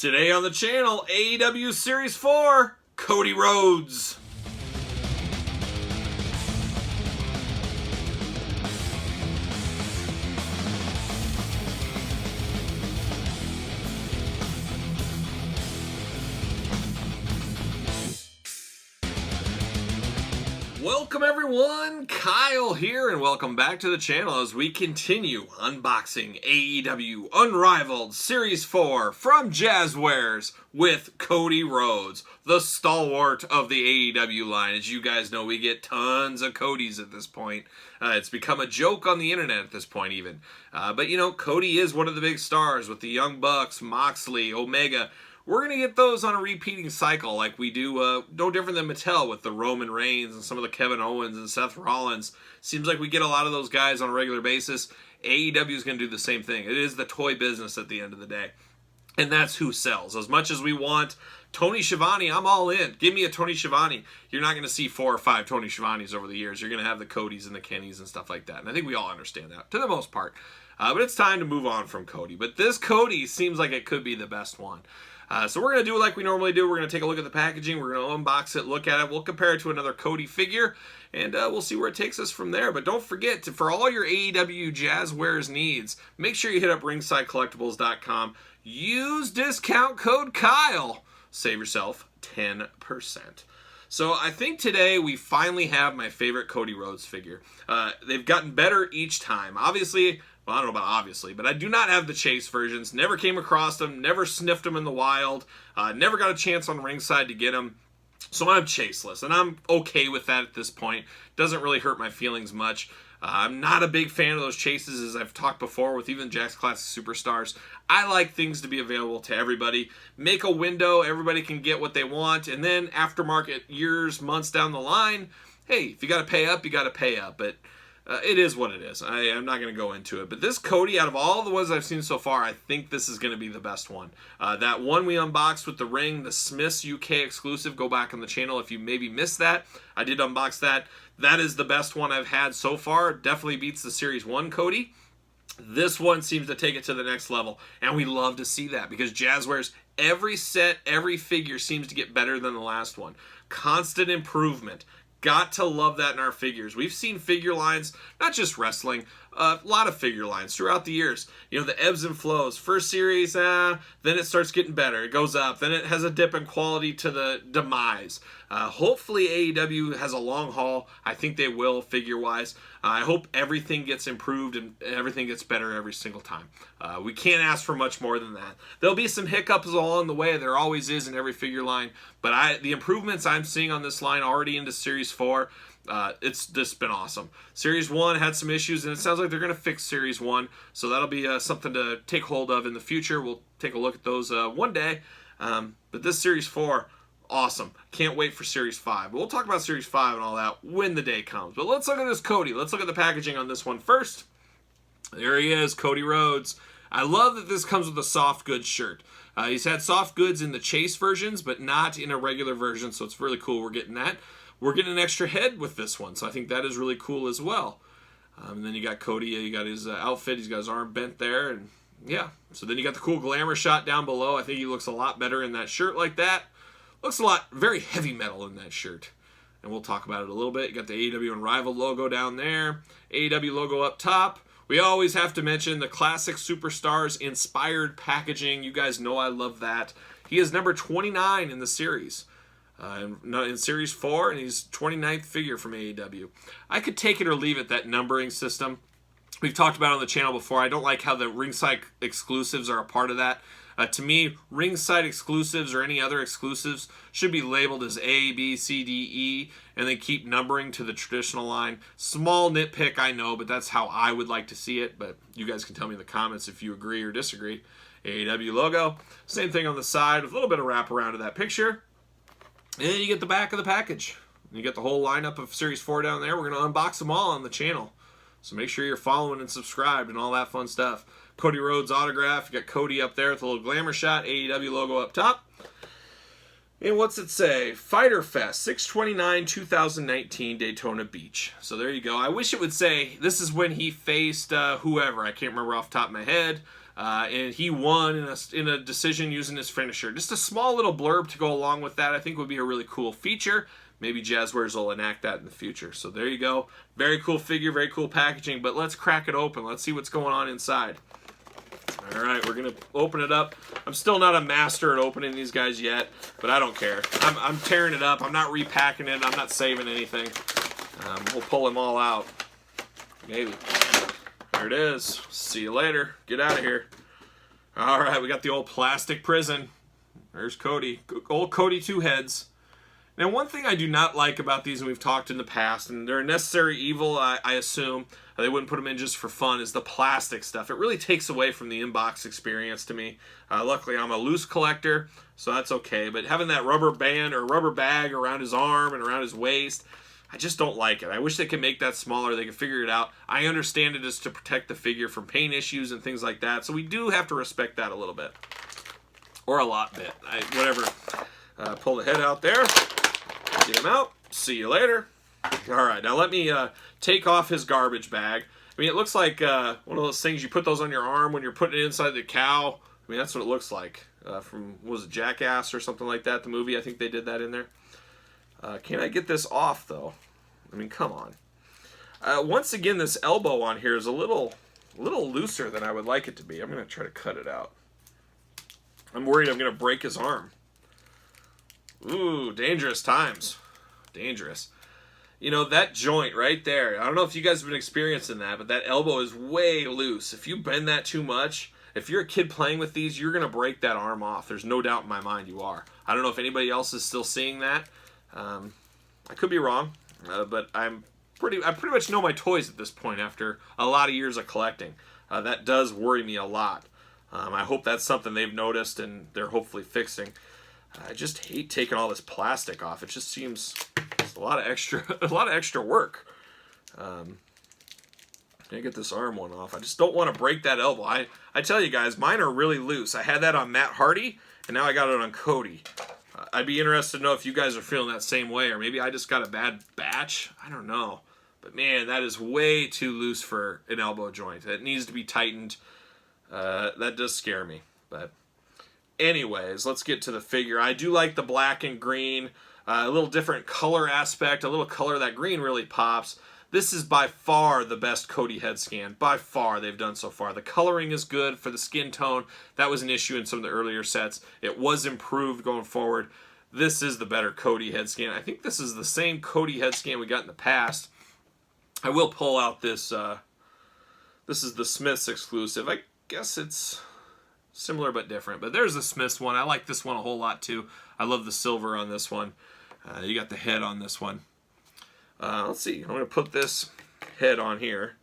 Today on the channel, AEW Series 4, Cody Rhodes. Welcome everyone, Kyle here, and welcome back to the channel as we continue unboxing AEW Unrivaled Series 4 from Jazzwares with Cody Rhodes, the stalwart of the AEW line. As you guys know, we get tons of Codys at this point. It's become a joke on the internet at this point even. But you know, Cody is one of the big stars with the Young Bucks, Moxley, Omega. We're going to get those on a repeating cycle like we do, no different than Mattel with the Roman Reigns and some of the Kevin Owens and Seth Rollins. Seems like we get a lot of those guys on a regular basis. AEW is going to do the same thing. It is the toy business at the end of the day. And that's who sells. As much as we want Tony Schiavone, I'm all in. Give me a Tony Schiavone. You're not going to see 4 or 5 Tony Schiavones over the years. You're going to have the Codys and the Kennys and stuff like that. And I think we all understand that, to the most part. But it's time to move on from Cody. But this Cody seems like it could be the best one. So we're going to do it like we normally do. We're going to take a look at the packaging. We're going to unbox it, look at it. We'll compare it to another Cody figure, and we'll see where it takes us from there. But don't forget, for all your AEW Jazzwares needs, make sure you hit up ringsidecollectibles.com. Use discount code Kyle. Save yourself 10%. So I think today we finally have my favorite Cody Rhodes figure. They've gotten better each time. Obviously, well, I don't know about obviously, but I do not have the Chase versions. Never came across them, never sniffed them in the wild, never got a chance on ringside to get them. So I'm chaseless, and I'm okay with that at this point. Doesn't really hurt my feelings much. I'm not a big fan of those chases, as I've talked before with even Jack's Classic Superstars. I like things to be available to everybody. Make a window, everybody can get what they want, and then aftermarket years, months down the line, hey, if you got to pay up, you got to pay up. But it is what it is. I'm not going to go into it. But this Cody, out of all the ones I've seen so far, I think this is going to be the best one. That one we unboxed with the ring, the Smiths UK exclusive, go back on the channel if you maybe missed that. I did unbox that. That is the best one I've had so far. Definitely beats the Series 1 Cody. This one seems to take it to the next level. And we love to see that because Jazzwares, every set, every figure seems to get better than the last one. Constant improvement. Got to love that in our figures. We've seen figure lines, not just wrestling, a lot of figure lines throughout the years. You know, the ebbs and flows. First series, then it starts getting better. It goes up. Then it has a dip in quality to the demise. Hopefully AEW has a long haul. I think they will, figure-wise. I hope everything gets improved and everything gets better every single time. We can't ask for much more than that. There'll be some hiccups along the way. There always is in every figure line. But the improvements I'm seeing on this line already into Series 4, it's just been awesome. Series 1 had some issues, and it sounds like they're going to fix Series 1. So that'll be something to take hold of in the future. We'll take a look at those one day. But this Series 4... awesome. Can't wait for Series 5. But we'll talk about Series 5 and all that when the day comes. But let's look at this Cody. Let's look at the packaging on this one first. There he is, Cody Rhodes. I love that this comes with a soft goods shirt. He's had soft goods in the Chase versions, but not in a regular version, so it's really cool we're getting that. We're getting an extra head with this one, so I think that is really cool as well. And then you got Cody, you got his outfit, he's got his arm bent there, and yeah. So then you got the cool glamour shot down below. I think he looks a lot better in that shirt like that. Looks a lot, very heavy metal in that shirt. And we'll talk about it a little bit. You got the AEW Unrivaled logo down there. AEW logo up top. We always have to mention the Classic Superstars inspired packaging. You guys know I love that. He is number 29 in the series. In Series 4, and he's 29th figure from AEW. I could take it or leave it, that numbering system. We've talked about it on the channel before. I don't like how the ringside exclusives are a part of that. To me, ringside exclusives or any other exclusives should be labeled as A, B, C, D, E, and then keep numbering to the traditional line. Small nitpick, I know, but that's how I would like to see it. But you guys can tell me in the comments if you agree or disagree. AEW logo. Same thing on the side with a little bit of wraparound of that picture. And then you get the back of the package. You get the whole lineup of Series 4 down there. We're going to unbox them all on the channel. So make sure you're following and subscribed and all that fun stuff. Cody Rhodes autograph. You got Cody up there with a little glamour shot. AEW logo up top. And what's it say? Fighter Fest 6/29/2019 Daytona Beach. So there you go. I wish it would say this is when he faced whoever. I can't remember off the top of my head. and he won in a decision using his finisher. Just a small little blurb to go along with that I think would be a really cool feature. Maybe Jazzwares will enact that in the future. So there you go. Very cool figure, very cool packaging, but let's crack it open. Let's see what's going on inside. All right, we're going to open it up. I'm still not a master at opening these guys yet, but I don't care. I'm tearing it up. I'm not repacking it. I'm not saving anything. We'll pull them all out. Maybe. There it is. See you later. Get out of here. All right, we got the old plastic prison. There's Cody. Old Cody Two Heads. Now, one thing I do not like about these, and we've talked in the past, and they're a necessary evil, I assume, they wouldn't put them in just for fun, is the plastic stuff. It really takes away from the inbox experience to me. Luckily, I'm a loose collector, so that's okay. But having that rubber band or rubber bag around his arm and around his waist, I just don't like it. I wish they could make that smaller. They could figure it out. I understand it is to protect the figure from paint issues and things like that, so we do have to respect that a little bit. Or a lot bit. Whatever. Pull the head out there. Get him out. See you later. All right, now let me take off his garbage bag. I mean, it looks like one of those things you put those on your arm when you're putting it inside the cow. I mean, that's what it looks like from, was it Jackass or something like that, the movie? I think they did that in there. Can I get this off, though? I mean, come on. Once again, this elbow on here is a little looser than I would like it to be. I'm going to try to cut it out. I'm worried I'm going to break his arm. Ooh, dangerous times. Dangerous. You know, that joint right there, I don't know if you guys have been experiencing that, but that elbow is way loose. If you bend that too much, if you're a kid playing with these, you're going to break that arm off. There's no doubt in my mind you are. I don't know if anybody else is still seeing that. I could be wrong, but I pretty much know my toys at this point after a lot of years of collecting. That does worry me a lot. I hope that's something they've noticed and they're hopefully fixing. I just hate taking all this plastic off. It just seems a lot of extra work. Can't get this arm one off. I just don't want to break that elbow. I tell you guys, mine are really loose. I had that on Matt Hardy, and now I got it on Cody. I'd be interested to know if you guys are feeling that same way, or maybe I just got a bad batch. I don't know. But man, that is way too loose for an elbow joint. It needs to be tightened. That does scare me. But anyways, let's get to the figure. I do like the black and green. A little different color aspect. A little color, that green really pops. This is by far the best Cody head scan. By far they've done so far. The coloring is good for the skin tone. That was an issue in some of the earlier sets. It was improved going forward. This is the better Cody head scan. I think this is the same Cody head scan we got in the past. I will pull out this. This is the Smiths exclusive. I guess it's similar but different. But there's the Smiths one. I like this one a whole lot too. I love the silver on this one. You got the head on this one. Let's see. I'm going to put this head on here.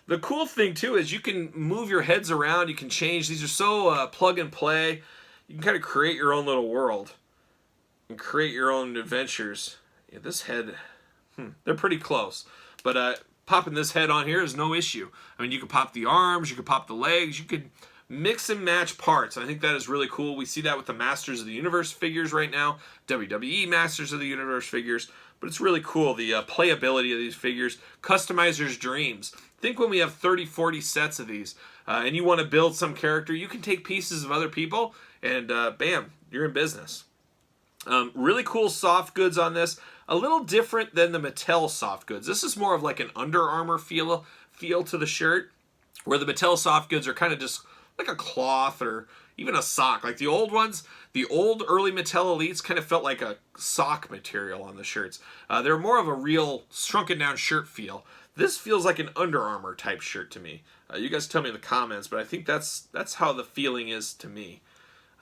The cool thing too is you can move your heads around. You can change. These are so plug and play. You can kind of create your own little world and create your own adventures. Yeah, this head, they're pretty close. But popping this head on here is no issue. I mean, you can pop the arms. You can pop the legs. You could mix and match parts. I think that is really cool. We see that with the Masters of the Universe figures right now. WWE Masters of the Universe figures. But it's really cool, the playability of these figures. Customizer's dreams. Think when we have 30, 40 sets of these, and you want to build some character, you can take pieces of other people, and bam, you're in business. Really cool soft goods on this. A little different than the Mattel soft goods. This is more of like an Under Armour feel to the shirt, where the Mattel soft goods are kind of just like a cloth or even a sock. Like the old ones, the old early Mattel Elites kind of felt like a sock material on the shirts. They're more of a real shrunken down shirt feel. This feels like an Under Armour type shirt to me. You guys tell me in the comments, but I think that's how the feeling is to me.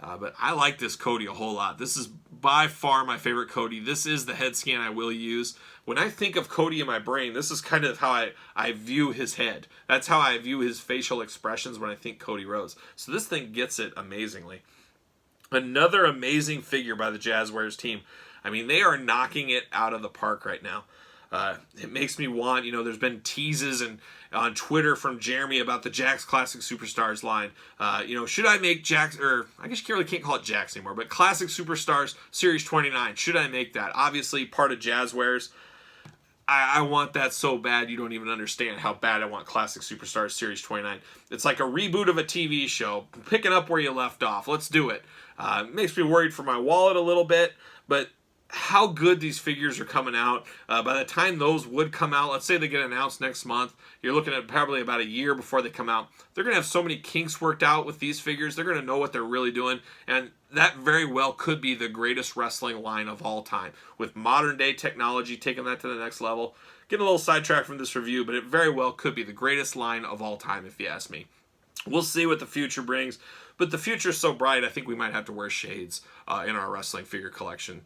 But I like this Cody a whole lot. This is by far my favorite Cody. This is the head scan I will use. When I think of Cody in my brain, this is kind of how I view his head. That's how I view his facial expressions when I think Cody Rhodes. So this thing gets it amazingly. Another amazing figure by the Jazzwares team. I mean, they are knocking it out of the park right now. It makes me want, there's been teases on Twitter from Jeremy about the Jakks Classic Superstars line. Should I make Jakks, or I guess you really can't call it Jakks anymore, but Classic Superstars Series 29, should I make that? Obviously part of Jazzwares. I want that so bad you don't even understand how bad I want Classic Superstars Series 29. It's like a reboot of a TV show, picking up where you left off. Let's do it. It makes me worried for my wallet a little bit, but how good these figures are coming out. By the time those would come out, let's say they get announced next month, you're looking at probably about a year before they come out. They're going to have so many kinks worked out with these figures. They're going to know what they're really doing, and that very well could be the greatest wrestling line of all time. With modern day technology taking that to the next level. Getting a little sidetracked from this review, but it very well could be the greatest line of all time if you ask me. We'll see what the future brings, but the future's so bright I think we might have to wear shades in our wrestling figure collection.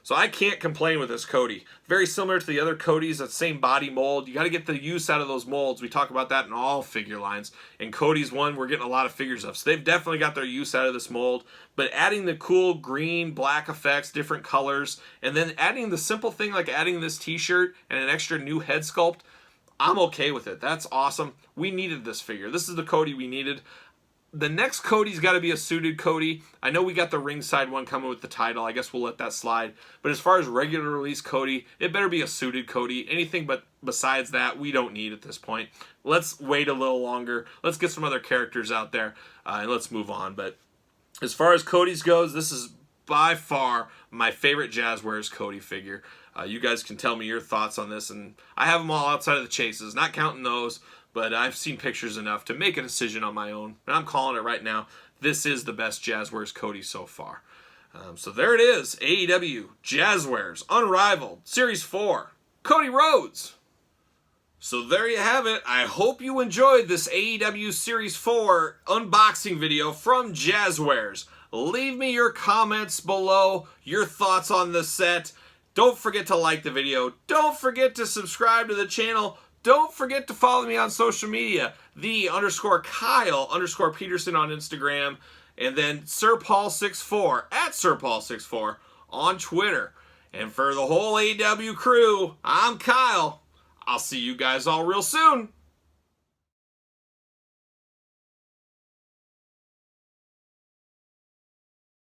So I can't complain with this Cody. Very similar to the other Codys, that same body mold. You got to get the use out of those molds. We talk about that in all figure lines. And Cody's one we're getting a lot of figures of. So they've definitely got their use out of this mold. But adding the cool green, black effects, different colors, and then adding the simple thing like adding this t-shirt and an extra new head sculpt, I'm okay with it. That's awesome. We needed this figure. This is the Cody we needed. The next Cody's got to be a suited Cody. I know we got the ringside one coming with the title. I guess we'll let that slide. But as far as regular release Cody, it better be a suited Cody. Anything but besides that, we don't need at this point. Let's wait a little longer. Let's get some other characters out there, and let's move on. But as far as Cody's goes, this is by far my favorite Jazzwares Cody figure. You guys can tell me your thoughts on this, and I have them all outside of the chases, not counting those. But I've seen pictures enough to make a decision on my own. And I'm calling it right now. This is the best Jazzwares Cody so far. So there it is. AEW Jazzwares Unrivaled Series 4. Cody Rhodes. So there you have it. I hope you enjoyed this AEW Series 4 unboxing video from Jazzwares. Leave me your comments below, your thoughts on the set. Don't forget to like the video. Don't forget to subscribe to the channel. Don't forget to follow me on social media, _Kyle_Peterson on Instagram, and then SirPaul64 @SirPaul64 on Twitter. And for the whole AEW crew, I'm Kyle. I'll see you guys all real soon.